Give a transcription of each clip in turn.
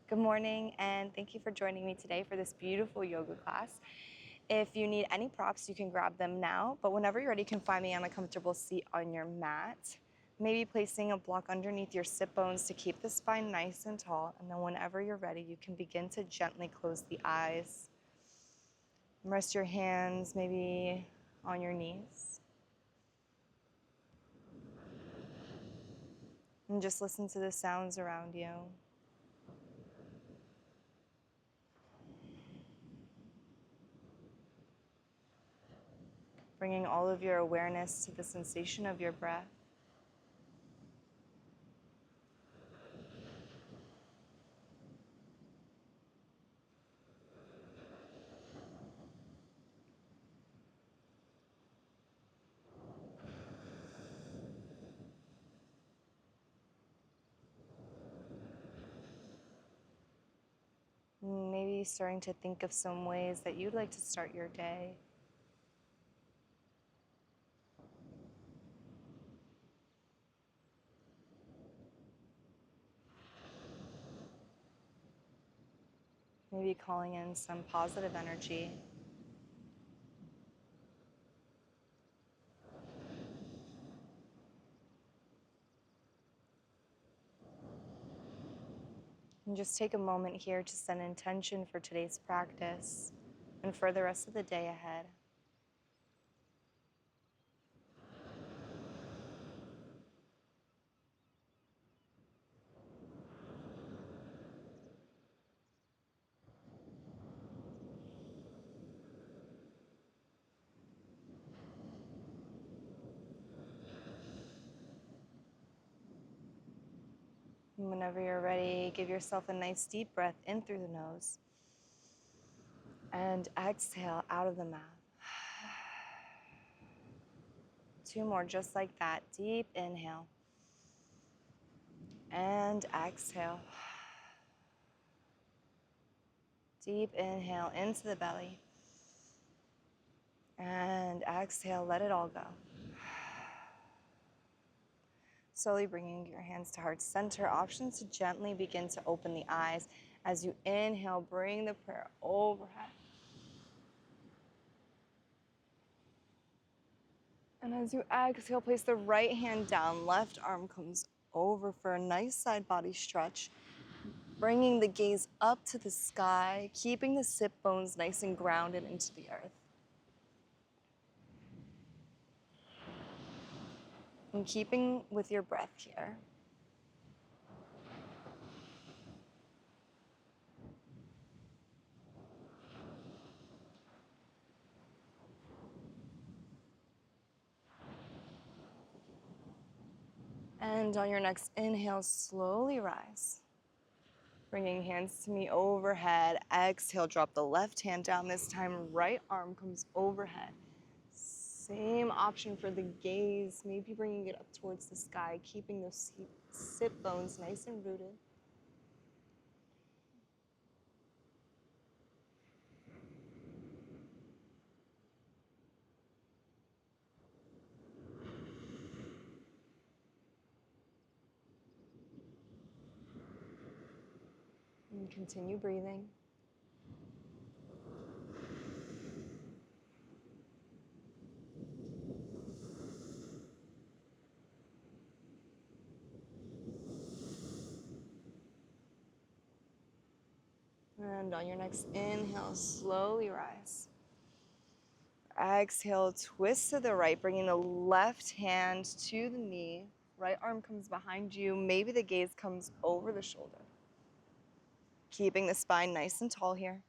Good morning, and thank you for joining me today for this beautiful yoga class. If you need any props, you can grab them now, but whenever you're ready, you can find me on a comfortable seat on your mat. Maybe placing a block underneath your sit bones to keep the spine nice and tall, and then whenever you're ready, you can begin to gently close the eyes. Rest your hands maybe on your knees. And just listen to the sounds around you. Bringing all of your awareness to the sensation of your breath. Maybe starting to think of some ways that you'd like to start your day. Maybe calling in some positive energy. And just take a moment here to set an intention for today's practice and for the rest of the day ahead. And whenever you're ready, give yourself a nice deep breath in through the nose and exhale out of the mouth. 2 more just like that. Deep inhale and exhale. Deep inhale into the belly and exhale, let it all go. Slowly bringing your hands to heart center. Option to gently begin to open the eyes. As you inhale, bring the prayer overhead. And as you exhale, place the right hand down. Left arm comes over for a nice side body stretch. Bringing the gaze up to the sky, keeping the sit bones nice and grounded into the earth. And keeping with your breath here. And on your next inhale, slowly rise. Bringing hands to me overhead. Exhale, drop the left hand down. This time, right arm comes overhead. Same option for the gaze. Maybe bringing it up towards the sky, keeping those sit bones nice and rooted. And continue breathing. And on your next inhale, slowly rise. Exhale, twist to the right, bringing the left hand to the knee. Right arm comes behind you. Maybe the gaze comes over the shoulder. Keeping the spine nice and tall here.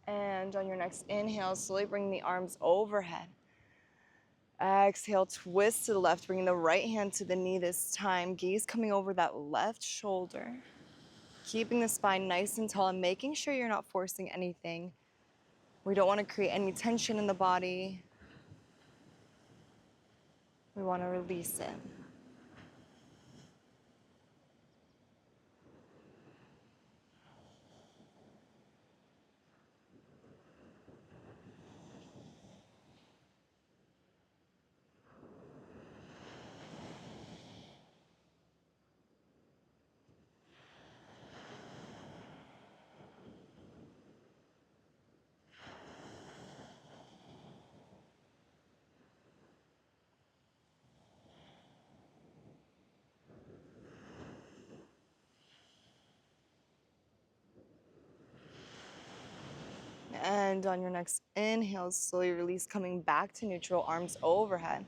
And on your next inhale, slowly bring the arms overhead. Exhale, twist to the left, bringing the right hand to the knee this time. Gaze coming over that left shoulder. Keeping the spine nice and tall and making sure you're not forcing anything We don't want to create any tension in the body. We want to release it. And on your next inhale, slowly release, coming back to neutral, arms overhead.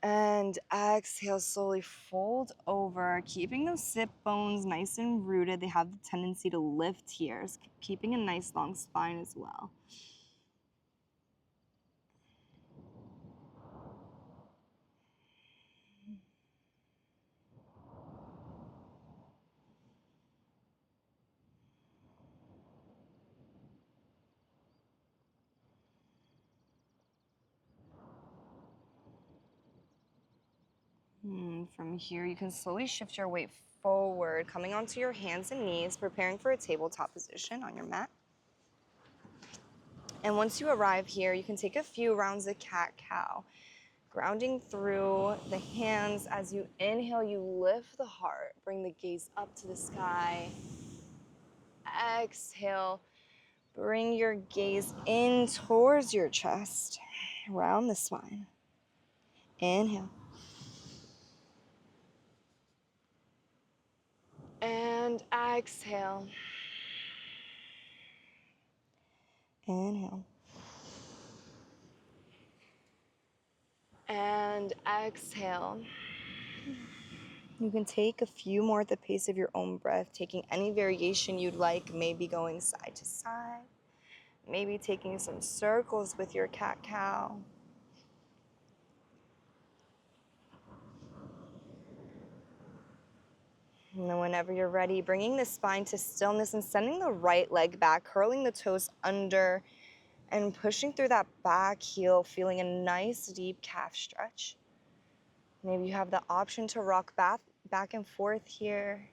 And exhale, slowly fold over, keeping those sit bones nice and rooted. They have the tendency to lift here, so keeping a nice long spine as well. From here, you can slowly shift your weight forward, coming onto your hands and knees, preparing for a tabletop position on your mat. And once you arrive here, you can take a few rounds of cat-cow, grounding through the hands. As you inhale, you lift the heart, bring the gaze up to the sky. Exhale, bring your gaze in towards your chest, around the spine. Inhale. And exhale. Inhale. And exhale. You can take a few more at the pace of your own breath, taking any variation you'd like, maybe going side to side, maybe taking some circles with your cat-cow. And then whenever you're ready, bringing the spine to stillness and sending the right leg back, curling the toes under and pushing through that back heel, feeling a nice deep calf stretch. Maybe you have the option to rock back and forth here.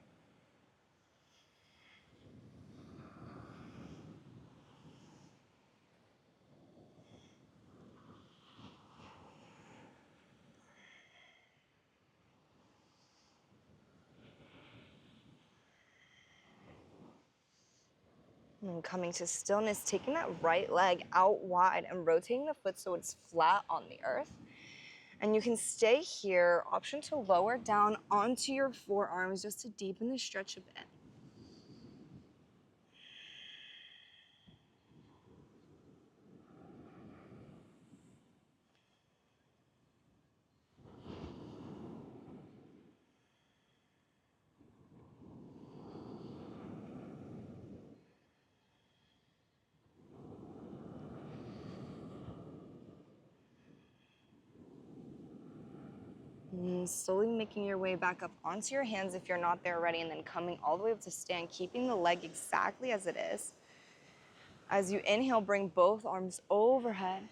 And coming to stillness, taking that right leg out wide and rotating the foot so it's flat on the earth. And you can stay here, option to lower down onto your forearms just to deepen the stretch a bit. And slowly making your way back up onto your hands if you're not there already, and then coming all the way up to stand, keeping the leg exactly as it is. As you inhale, bring both arms overhead.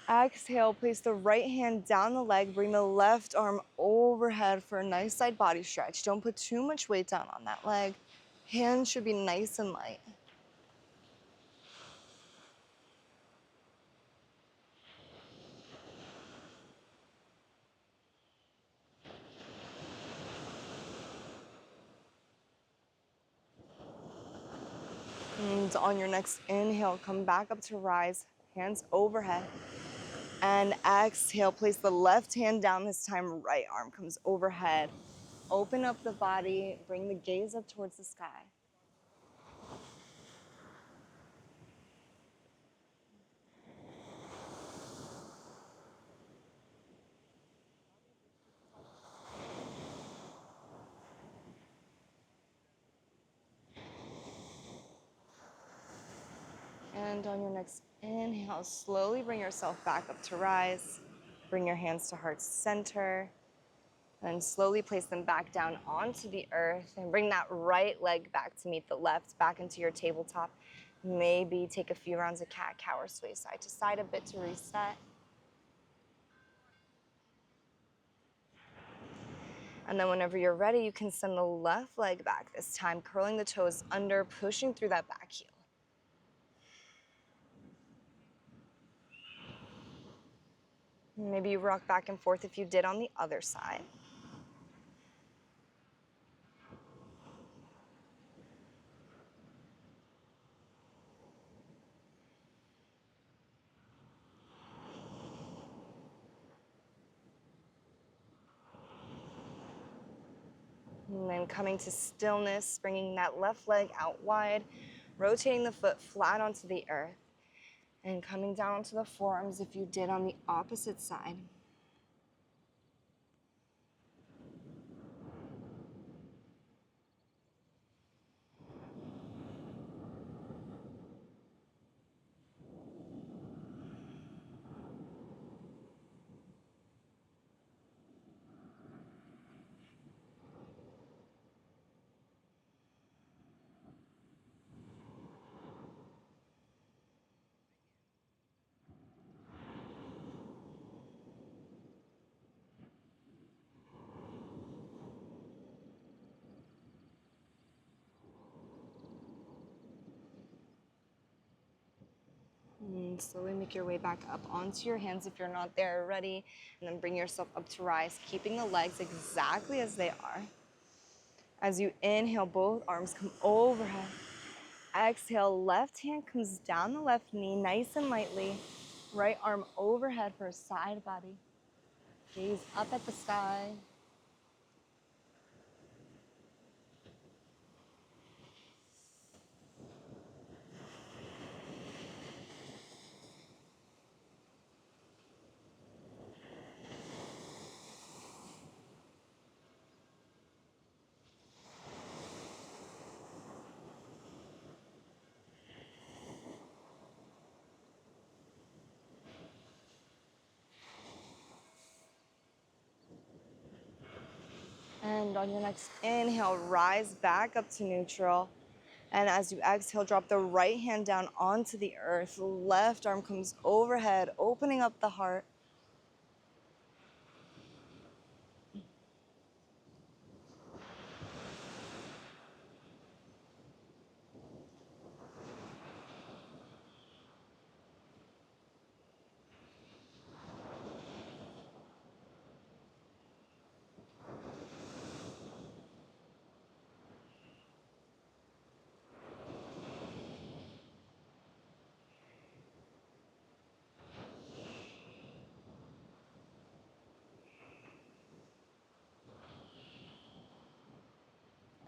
Exhale, place the right hand down the leg, bring the left arm overhead for a nice side body stretch. Don't put too much weight down on that leg. Hands should be nice and light. And on your next inhale, come back up to rise, hands overhead. And exhale, place the left hand down, this time right arm comes overhead. Open up the body, bring the gaze up towards the sky. And on your next inhale, slowly bring yourself back up to rise. Bring your hands to heart center. And slowly place them back down onto the earth. And bring that right leg back to meet the left, back into your tabletop. Maybe take a few rounds of cat-cow or sway side to side a bit to reset. And then whenever you're ready, you can send the left leg back this time, curling the toes under, pushing through that back heel. Maybe you rock back and forth if you did on the other side. And then coming to stillness, bringing that left leg out wide, rotating the foot flat onto the earth, and coming down onto the forearms if you did on the opposite side. And slowly make your way back up onto your hands if you're not there already, and then bring yourself up to rise, keeping the legs exactly as they are. As you inhale, both arms come overhead. Exhale, left hand comes down the left knee nice and lightly. Right arm overhead for a side body. Gaze up at the sky. And on your next inhale, rise back up to neutral. And as you exhale, drop the right hand down onto the earth. Left arm comes overhead, opening up the heart.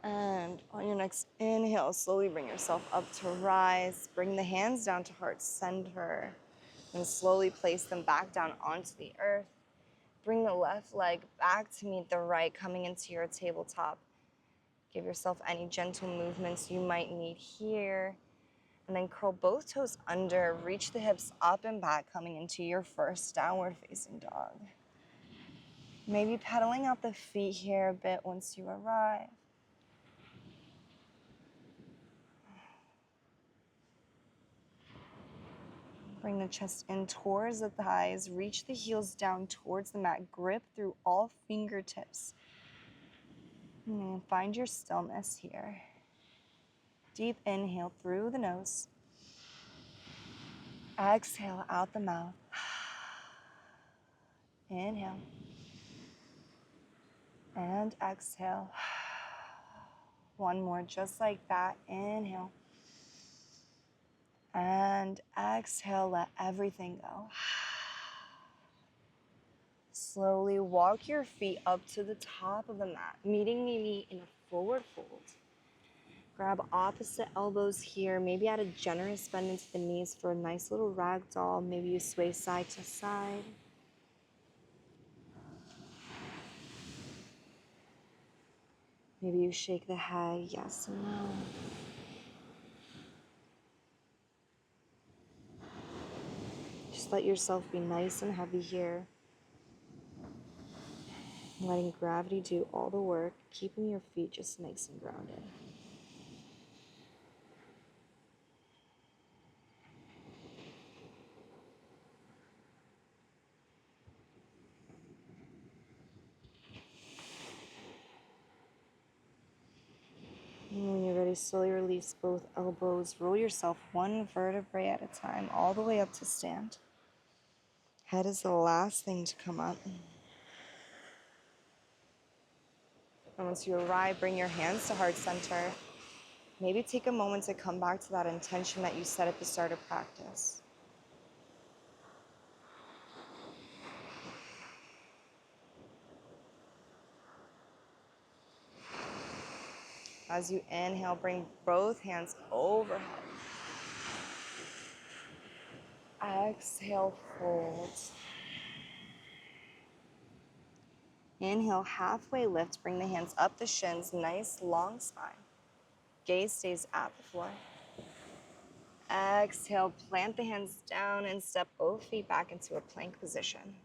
And on your next inhale, slowly bring yourself up to rise. Bring the hands down to heart center. And slowly place them back down onto the earth. Bring the left leg back to meet the right, coming into your tabletop. Give yourself any gentle movements you might need here. And then curl both toes under, reach the hips up and back, coming into your first downward facing dog. Maybe pedaling out the feet here a bit once you arrive. Bring the chest in towards the thighs, reach the heels down towards the mat, grip through all fingertips. And find your stillness here. Deep inhale through the nose. Exhale out the mouth. Inhale. And exhale. One more just like that. Inhale. And exhale, let everything go. Slowly walk your feet up to the top of the mat, meeting the knee in a forward fold. Grab opposite elbows here. Maybe add a generous bend into the knees for a nice little ragdoll. Maybe you sway side to side. Maybe you shake the head, yes and no. Just let yourself be nice and heavy here. Letting gravity do all the work, keeping your feet just nice and grounded. body, slowly release both elbows. Roll yourself one vertebrae at a time, all the way up to stand. Head is the last thing to come up. And once you arrive, bring your hands to heart center. Maybe take a moment to come back to that intention that you set at the start of practice. As you inhale, bring both hands overhead. Exhale, fold. Inhale, halfway lift. Bring the hands up the shins, nice long spine. Gaze stays at the floor. Exhale, plant the hands down and step both feet back into a plank position.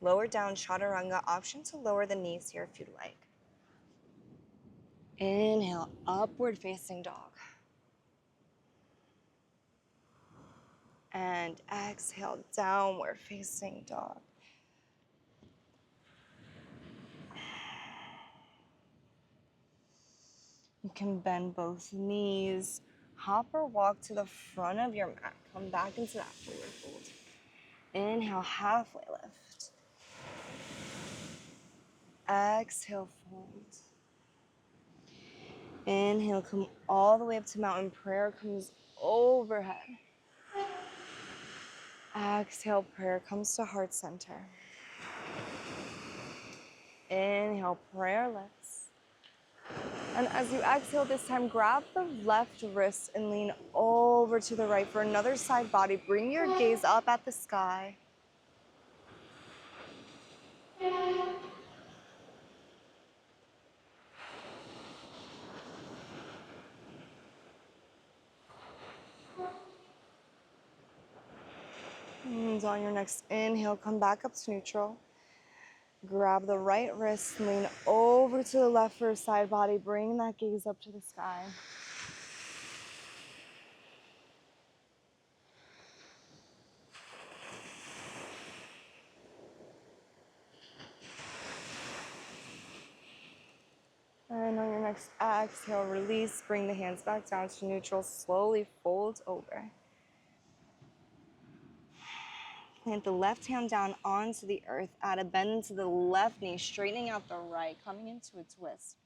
Lower down, chaturanga, option to lower the knees here if you'd like. Inhale, upward facing dog. And exhale, downward facing dog. You can bend both knees, hop or walk to the front of your mat. Come back into that forward fold. Inhale, halfway lift. Exhale, fold. Inhale, come all the way up to mountain prayer, comes overhead. Exhale, prayer comes to heart center. Inhale, prayer lifts. And as you exhale this time, grab the left wrist and lean over to the right for another side body. Bring your gaze up at the sky. And on your next inhale, come back up to neutral. Grab the right wrist, lean over to the left for a side body. Bring that gaze up to the sky. And on your next exhale, release. Bring the hands back down to neutral. Slowly fold over. Plant the left hand down onto the earth. Add a bend into the left knee, straightening out the right, coming into a twist.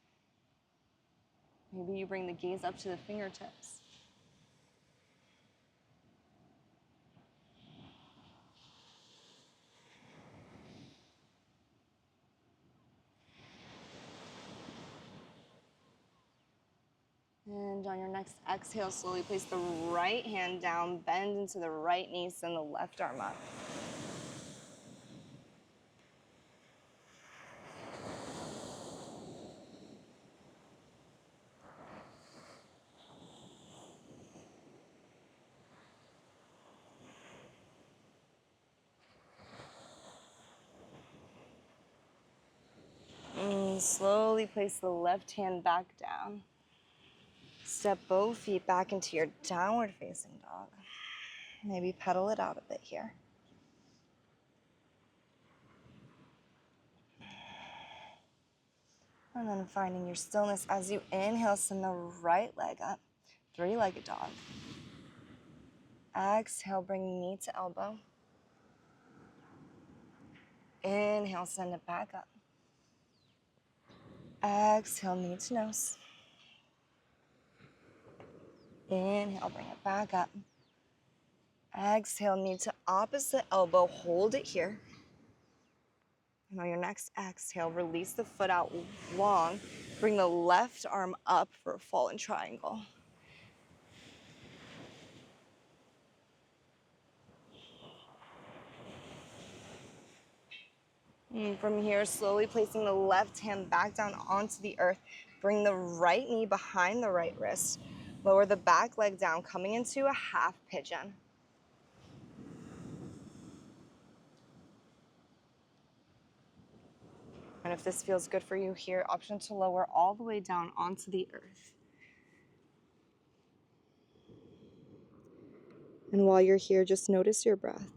Maybe you bring the gaze up to the fingertips. And on your next exhale, slowly place the right hand down, bend into the right knee, send the left arm up. And slowly place the left hand back down. Step both feet back into your downward facing dog. Maybe pedal it out a bit here. And then finding your stillness as you inhale, send the right leg up, three-legged dog. Exhale, bring knee to elbow. Inhale, send it back up. Exhale, knee to nose. Inhale, bring it back up. Exhale, knee to opposite elbow. Hold it here. And on your next exhale, release the foot out long. Bring the left arm up for a fallen triangle. And from here, slowly placing the left hand back down onto the earth. Bring the right knee behind the right wrist. Lower the back leg down, coming into a half pigeon. And if this feels good for you here, option to lower all the way down onto the earth. And while you're here, just notice your breath.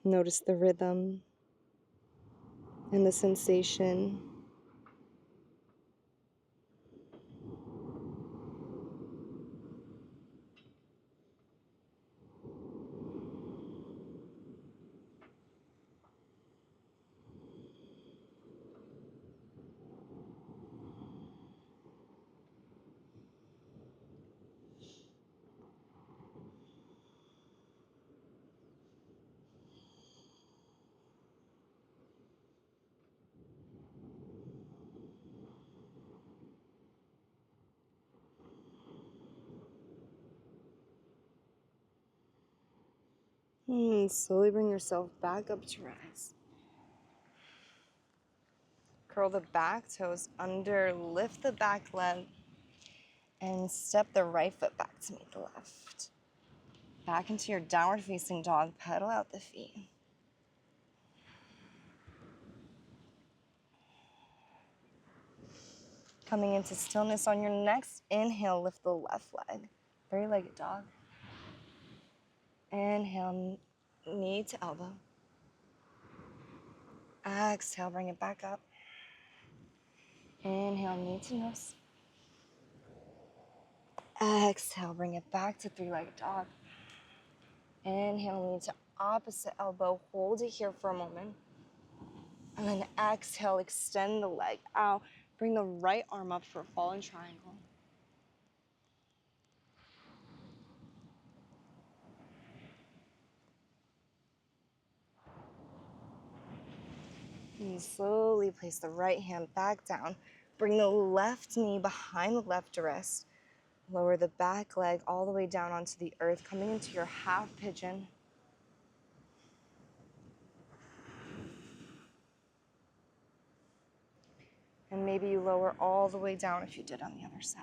Notice the rhythm. and the sensation. Slowly bring yourself back up to rise. Curl the back toes under, lift the back leg, and step the right foot back to meet the left. Back into your downward facing dog, pedal out the feet. Coming into stillness on your next inhale, lift the left leg. Three-legged dog. Inhale, knee to elbow. Exhale, bring it back up. Inhale, knee to nose. Exhale, bring it back to three-legged dog. Inhale, knee to opposite elbow. Hold it here for a moment. And then exhale, extend the leg out. Bring the right arm up for a fallen triangle. And slowly place the right hand back down. Bring the left knee behind the left wrist. Lower the back leg all the way down onto the earth, coming into your half pigeon. And maybe you lower all the way down if you did on the other side.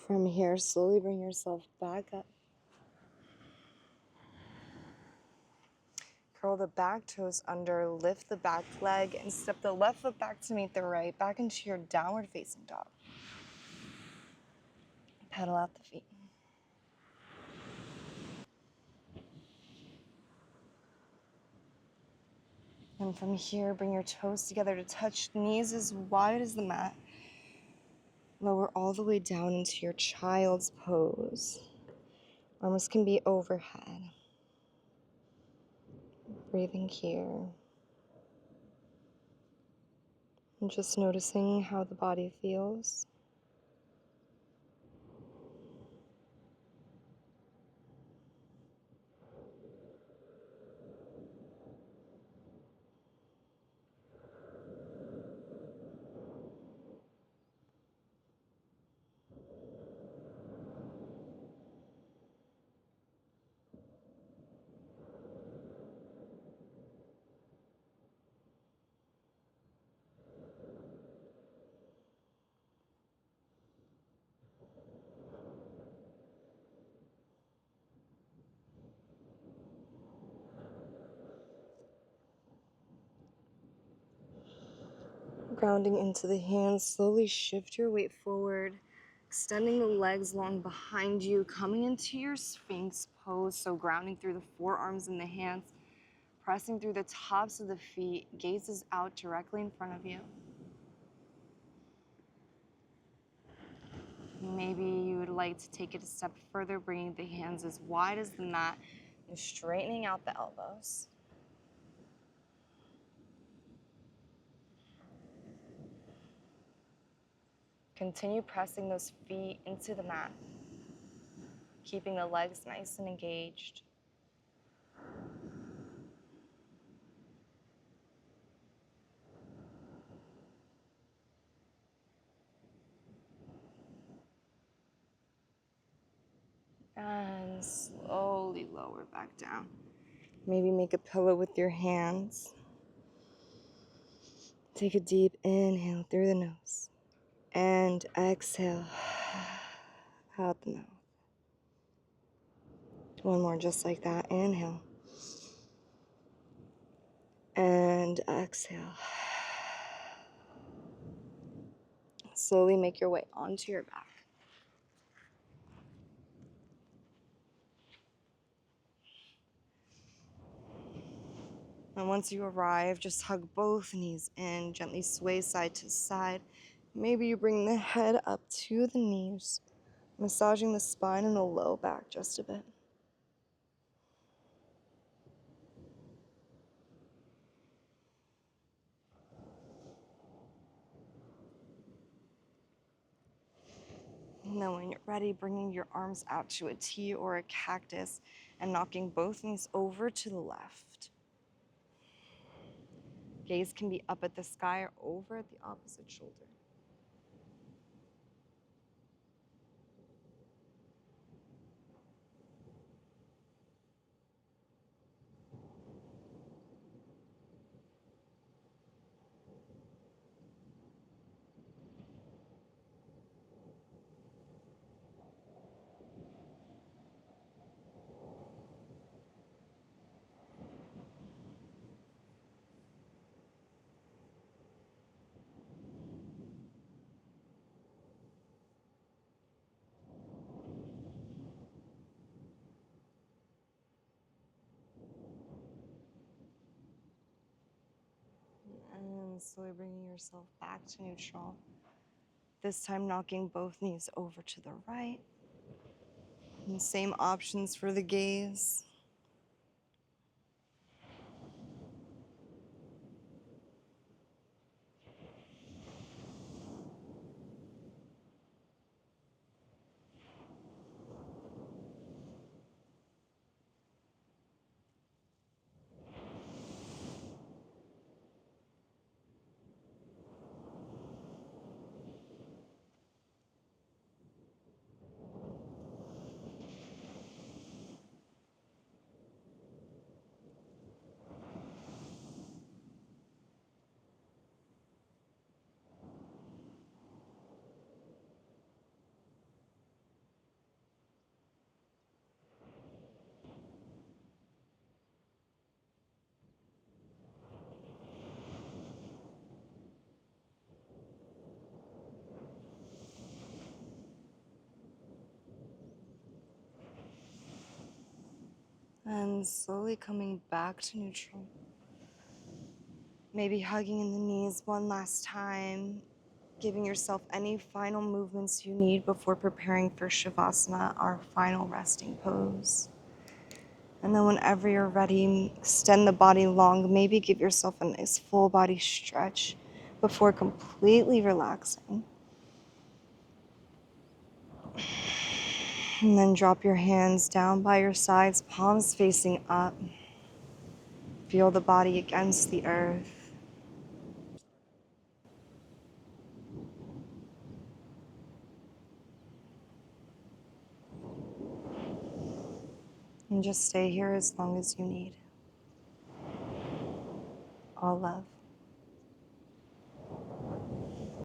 From here, slowly bring yourself back up. Curl the back toes under, lift the back leg, and step the left foot back to meet the right, back into your downward facing dog. Pedal out the feet. And from here, bring your toes together to touch knees as wide as the mat. Lower all the way down into your child's pose. Arms can be overhead. Breathing here. And just noticing how the body feels. Grounding into the hands, slowly shift your weight forward, extending the legs long behind you, coming into your Sphinx pose, so grounding through the forearms and the hands, pressing through the tops of the feet, gazes out directly in front of you. Maybe you would like to take it a step further, bringing the hands as wide as the mat and straightening out the elbows. Continue pressing those feet into the mat, keeping the legs nice and engaged. And slowly lower back down. Maybe make a pillow with your hands. Take a deep inhale through the nose and exhale out the mouth. One more just like that. Inhale and exhale. Slowly make your way onto your back. And once you arrive, just hug both knees in, gently sway side to side. Maybe you bring the head up to the knees, massaging the spine and the low back just a bit. And then when you're ready, bringing your arms out to a T or a cactus and knocking both knees over to the left. Gaze can be up at the sky or over at the opposite shoulder. And slowly bringing yourself back to neutral. This time knocking both knees over to the right. And same options for the gaze. And slowly coming back to neutral. Maybe hugging in the knees one last time, giving yourself any final movements you need before preparing for Shavasana, our final resting pose. And then whenever you're ready, extend the body long. Maybe give yourself a nice full body stretch before completely relaxing. And then drop your hands down by your sides, palms facing up. Feel the body against the earth. And just stay here as long as you need. All love.